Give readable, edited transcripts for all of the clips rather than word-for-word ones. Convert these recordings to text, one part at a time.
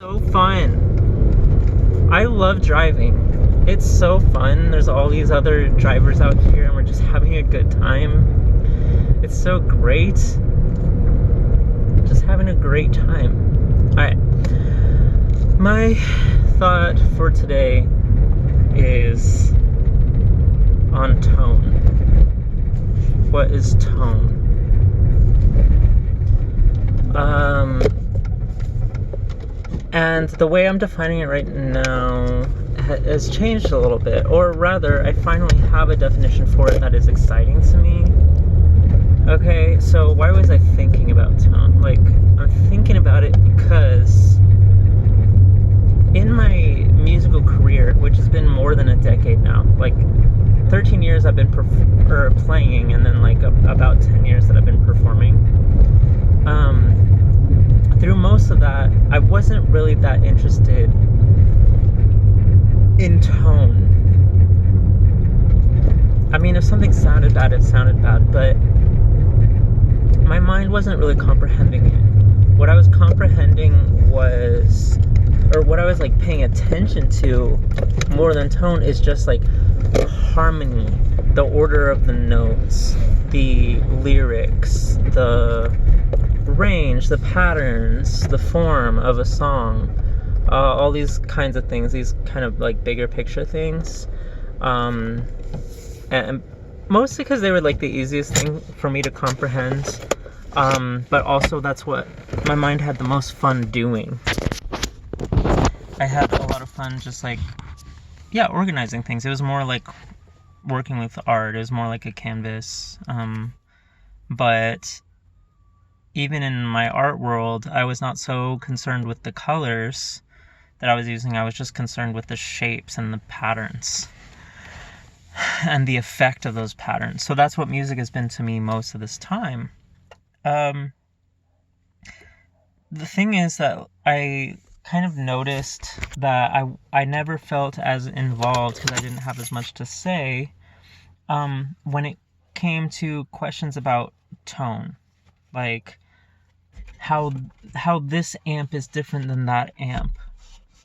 So fun. I love driving. It's so fun. There's all these other drivers out here and we're just having a good time. It's so great. Just having a great time. Alright. My thought for today is on tone. What is tone? And the way I'm defining it right now has changed a little bit, or rather, I finally have a definition for it that is exciting to me. Okay, so why was I thinking about tone? Like, I'm thinking about it because in my musical career, which has been more than a decade now, like 13 years I've been playing, and then like about 10 years that I've been performing. Through most of that, I wasn't really that interested in tone. I mean, if something sounded bad, it sounded bad, but my mind wasn't really comprehending it. What I was comprehending was, or what I was like paying attention to more than tone, is just like harmony, the order of the notes, the lyrics, the range, the patterns, the form of a song, all these kinds of things, these kind of like bigger picture things, and mostly because they were like the easiest thing for me to comprehend, but also that's what my mind had the most fun doing. I had a lot of fun just like, organizing things. It was more like working with art. It was more like a canvas, but even in my art world, I was not so concerned with the colors that I was using. I was just concerned with the shapes and the patterns and the effect of those patterns. So that's what music has been to me most of this time. The thing is that I kind of noticed that I never felt as involved because I didn't have as much to say when it came to questions about tone. Like, how this amp is different than that amp,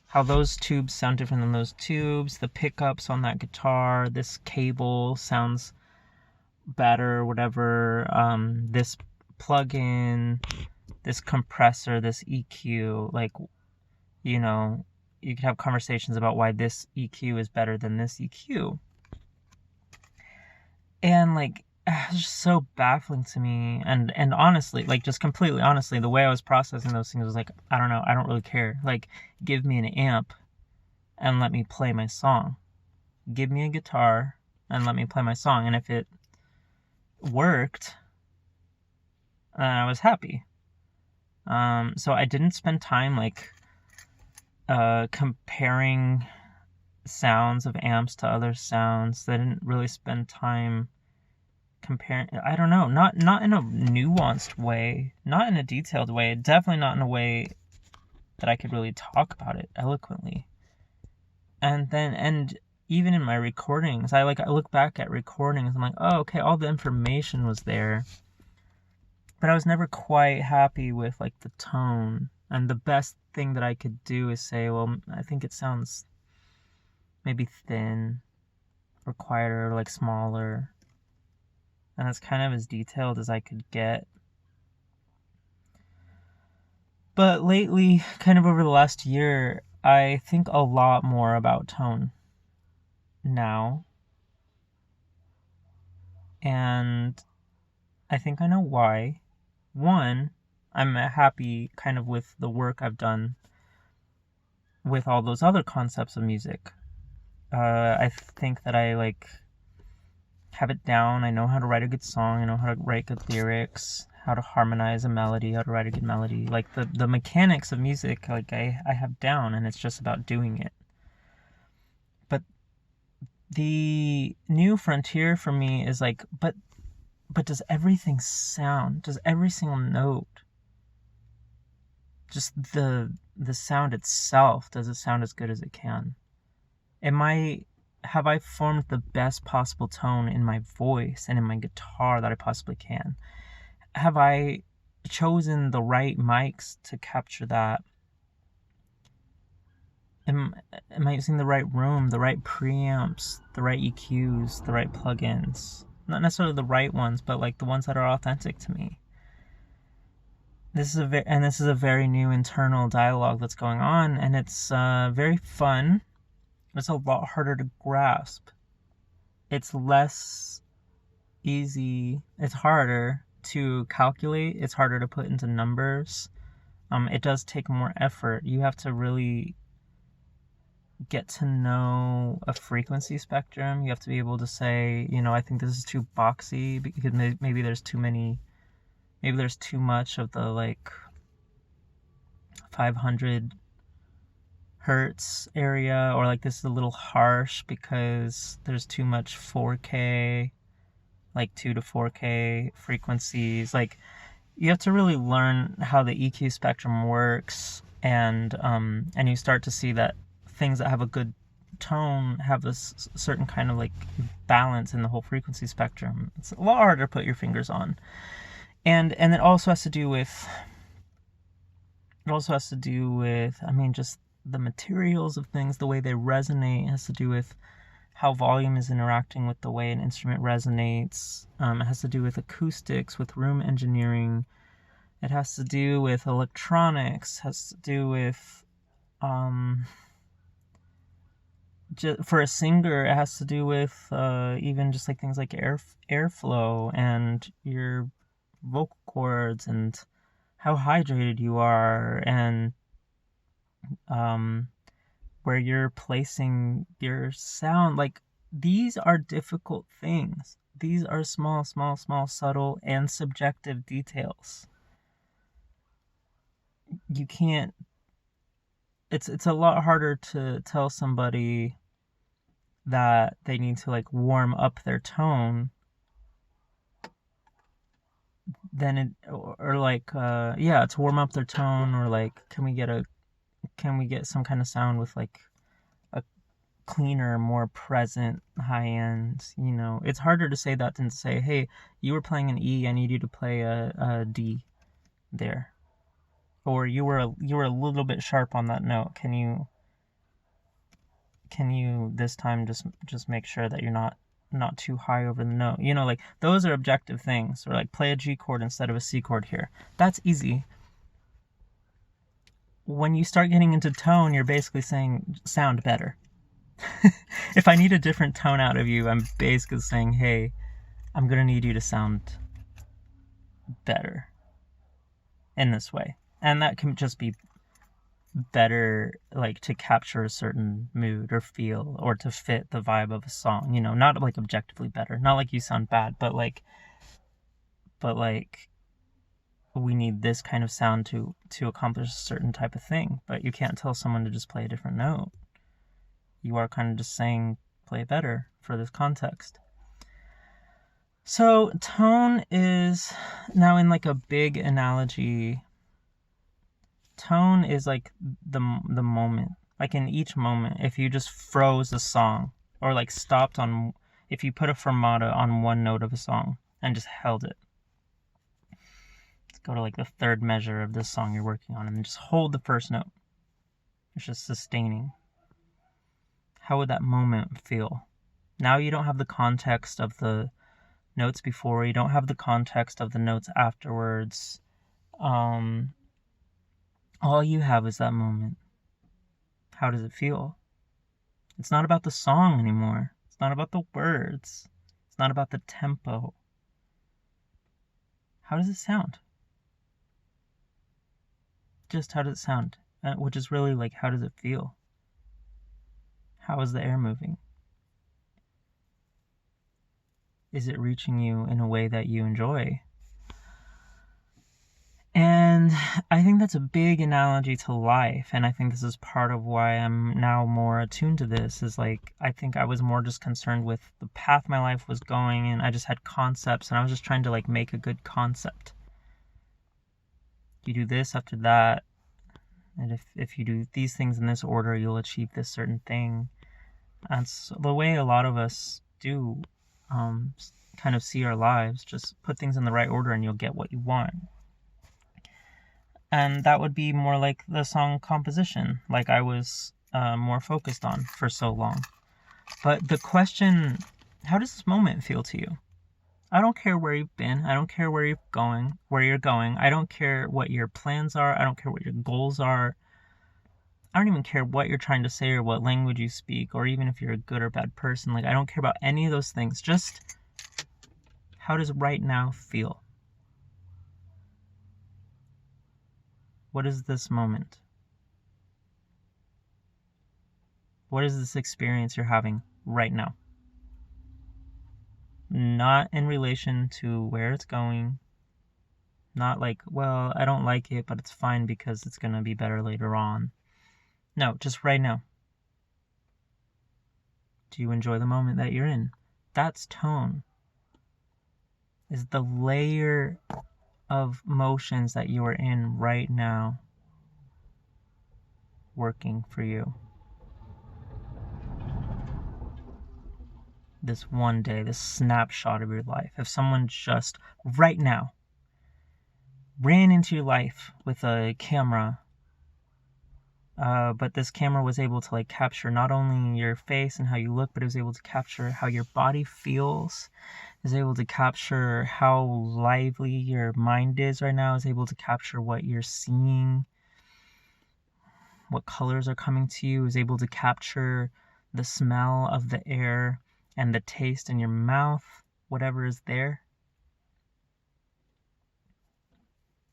how those tubes sound different than those tubes, the pickups on that guitar, this cable sounds better, whatever, this plug-in, this compressor, this EQ, like, you could have conversations about why this EQ is better than this EQ. And like, it was just so baffling to me, and honestly, like, just completely honestly, the way I was processing those things was like, I don't know, I don't really care. Like, give me an amp and let me play my song. Give me a guitar and let me play my song. And if it worked, I was happy. So I didn't spend time like comparing sounds of amps to other sounds. I didn't really spend time comparing, I don't know, not in a nuanced way, not in a detailed way, definitely not in a way that I could really talk about it eloquently. And even in my recordings, I look back at recordings, I'm like, oh, okay, all the information was there, but I was never quite happy with like the tone. And the best thing that I could do is say, well, I think it sounds maybe thin or quieter or like smaller. And that's kind of as detailed as I could get. But lately, kind of over the last year, I think a lot more about tone now. And I think I know why. One, I'm happy kind of with the work I've done with all those other concepts of music. I think that I like have it down. I know how to write a good song. I know how to write good lyrics, how to harmonize a melody, how to write a good melody. Like the mechanics of music, like I have down, and it's just about doing it. But the new frontier for me is like, but does everything sound? Does every single note, just the sound itself, does it sound as good as it can? Have I formed the best possible tone in my voice and in my guitar that I possibly can? Have I chosen the right mics to capture that? am I using the right room, the right preamps, the right EQs, the right plugins? Not necessarily the right ones, but like the ones that are authentic to me. This is a very new internal dialogue that's going on, and it's very fun. It's a lot harder to grasp. It's less easy. It's harder to calculate. It's harder to put into numbers. It does take more effort. You have to really get to know a frequency spectrum. You have to be able to say, I think this is too boxy because maybe there's too much of the like 500 hertz area, or like this is a little harsh because there's too much 4K, like 2 to 4K frequencies. Like, you have to really learn how the EQ spectrum works, and you start to see that things that have a good tone have this certain kind of like balance in the whole frequency spectrum. It's a lot harder to put your fingers on, and it also has to do with just the materials of things, the way they resonate. It has to do with how volume is interacting with the way an instrument resonates. It has to do with acoustics, with room engineering. It has to do with electronics. Has to do with for a singer, it has to do with even just like things like airflow and your vocal cords and how hydrated you are, and where you're placing your sound. Like, these are difficult things. These are small, subtle, and subjective details. You can't. It's a lot harder to tell somebody that they need to like warm up their tone than to warm up their tone, or like, can we get some kind of sound with like a cleaner, more present high end. It's harder to say that than to say, hey, you were playing an E, I need you to play a D there, or you were a little bit sharp on that note. Can you this time just make sure that you're not too high over the note? Like, those are objective things. Or like, play a G chord instead of a C chord here. That's easy. When you start getting into tone, you're basically saying sound better. If I need a different tone out of you, I'm basically saying, hey, I'm gonna need you to sound better in this way. And that can just be better, like, to capture a certain mood or feel, or to fit the vibe of a song. Not like objectively better, not like you sound bad, but like we need this kind of sound to accomplish a certain type of thing. But you can't tell someone to just play a different note. You are kind of just saying, play better for this context. So tone is, now in like a big analogy, tone is like the moment. Like, in each moment, if you just froze a song, or like stopped on, if you put a fermata on one note of a song and just held it, let's go to like the third measure of this song you're working on, and just hold the first note. It's just sustaining. How would that moment feel? Now you don't have the context of the notes before. You don't have the context of the notes afterwards. All you have is that moment. How does it feel? It's not about the song anymore. It's not about the words. It's not about the tempo. How does it sound? Just how does it sound? Which is really like, how does it feel? How is the air moving? Is it reaching you in a way that you enjoy? And I think that's a big analogy to life, and I think this is part of why I'm now more attuned to this, is like, I think I was more just concerned with the path my life was going, and I just had concepts, and I was just trying to like make a good concept. You do this after that, and if you do these things in this order, you'll achieve this certain thing. That's the way a lot of us do kind of see our lives. Just put things in the right order and you'll get what you want. And that would be more like the song composition. Like, I was more focused on for so long. But the question, how does this moment feel to you? I don't care where you've been. I don't care where you're going. I don't care what your plans are. I don't care what your goals are. I don't even care what you're trying to say or what language you speak, or even if you're a good or bad person. Like, I don't care about any of those things. Just, how does right now feel? What is this moment? What is this experience you're having right now? Not in relation to where it's going. Not like, well, I don't like it, but it's fine because it's going to be better later on. No, just right now. Do you enjoy the moment that you're in? That's tone. Is the layer of motions that you are in right now working for you? This one day, this snapshot of your life. If someone just right now ran into your life with a camera, but this camera was able to like capture not only your face and how you look, but it was able to capture how your body feels, is able to capture how lively your mind is right now, is able to capture what you're seeing, what colors are coming to you, is able to capture the smell of the air and the taste in your mouth, whatever is there.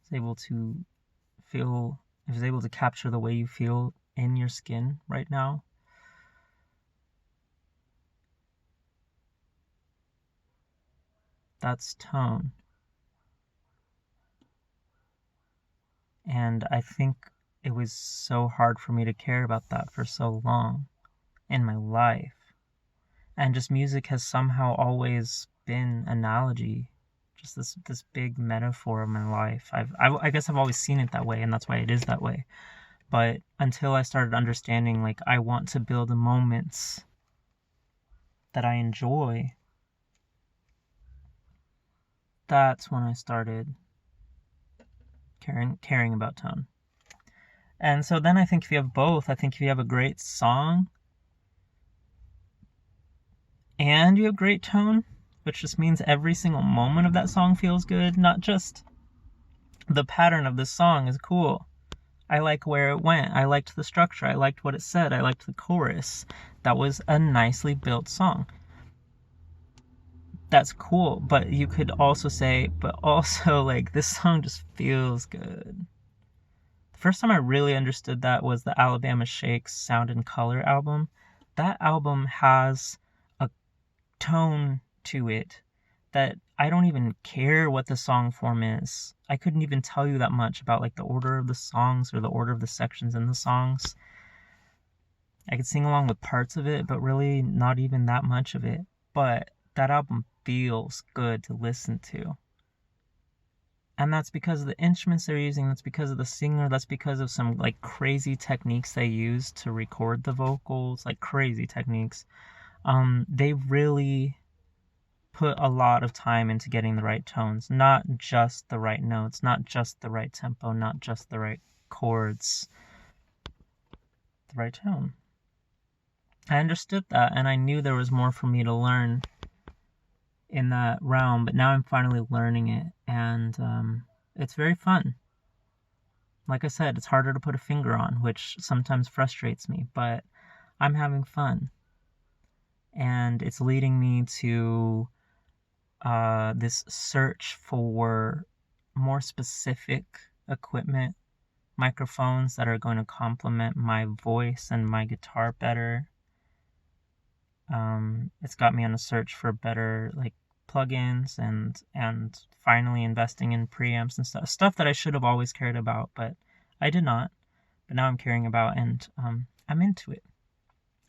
Is able to feel, is able to capture the way you feel in your skin right now. That's tone. And I think it was so hard for me to care about that for so long in my life. And just music has somehow always been analogy, just this big metaphor of my life. I guess I've always seen it that way, and that's why it is that way. But until I started understanding, like, I want to build moments that I enjoy, that's when I started caring about tone. And so then I think if you have both, I think if you have a great song and you have great tone, which just means every single moment of that song feels good, not just the pattern of the song is cool. I like where it went. I liked the structure. I liked what it said. I liked the chorus. That was a nicely built song. That's cool, but you could also say, but also, like, this song just feels good. The first time I really understood that was the Alabama Shakes Sound and Color album. That album has a tone to it that I don't even care what the song form is. I couldn't even tell you that much about like the order of the songs or the order of the sections in the songs. I could sing along with parts of it, but really not even that much of it. But that album feels good to listen to. And that's because of the instruments they're using, that's because of the singer, that's because of some like crazy techniques they use to record the vocals, like crazy techniques. They really put a lot of time into getting the right tones, not just the right notes, not just the right tempo, not just the right chords, the right tone. I understood that, and I knew there was more for me to learn in that realm, but now I'm finally learning it, and it's very fun. Like I said, it's harder to put a finger on, which sometimes frustrates me, but I'm having fun. And it's leading me to this search for more specific equipment, microphones that are going to complement my voice and my guitar better. It's got me on a search for better like plugins and finally investing in preamps and stuff that I should have always cared about, but I did not. But now I'm caring about, and I'm into it.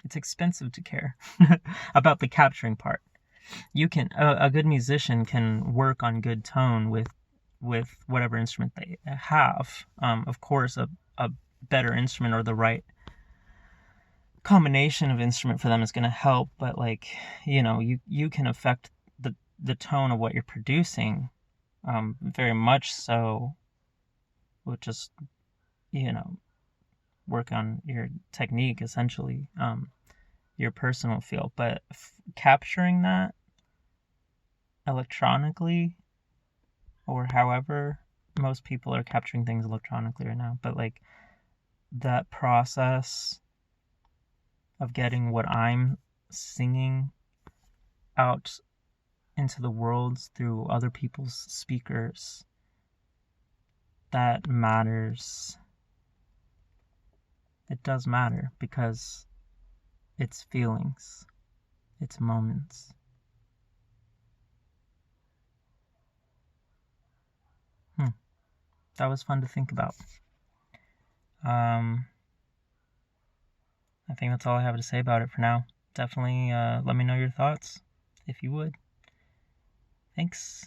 It's expensive to care about the capturing part. You can a good musician can work on good tone with whatever instrument they have. Of course, a better instrument or the right combination of instrument for them is going to help, but like, you can affect the tone of what you're producing, very much so with just, work on your technique, essentially, your personal feel. But capturing that electronically, or however most people are capturing things electronically right now, but like that process of getting what I'm singing out into the world through other people's speakers, that matters. It does matter because it's feelings, it's moments. That was fun to think about. I think that's all I have to say about it for now. Definitely let me know your thoughts if you would. Thanks.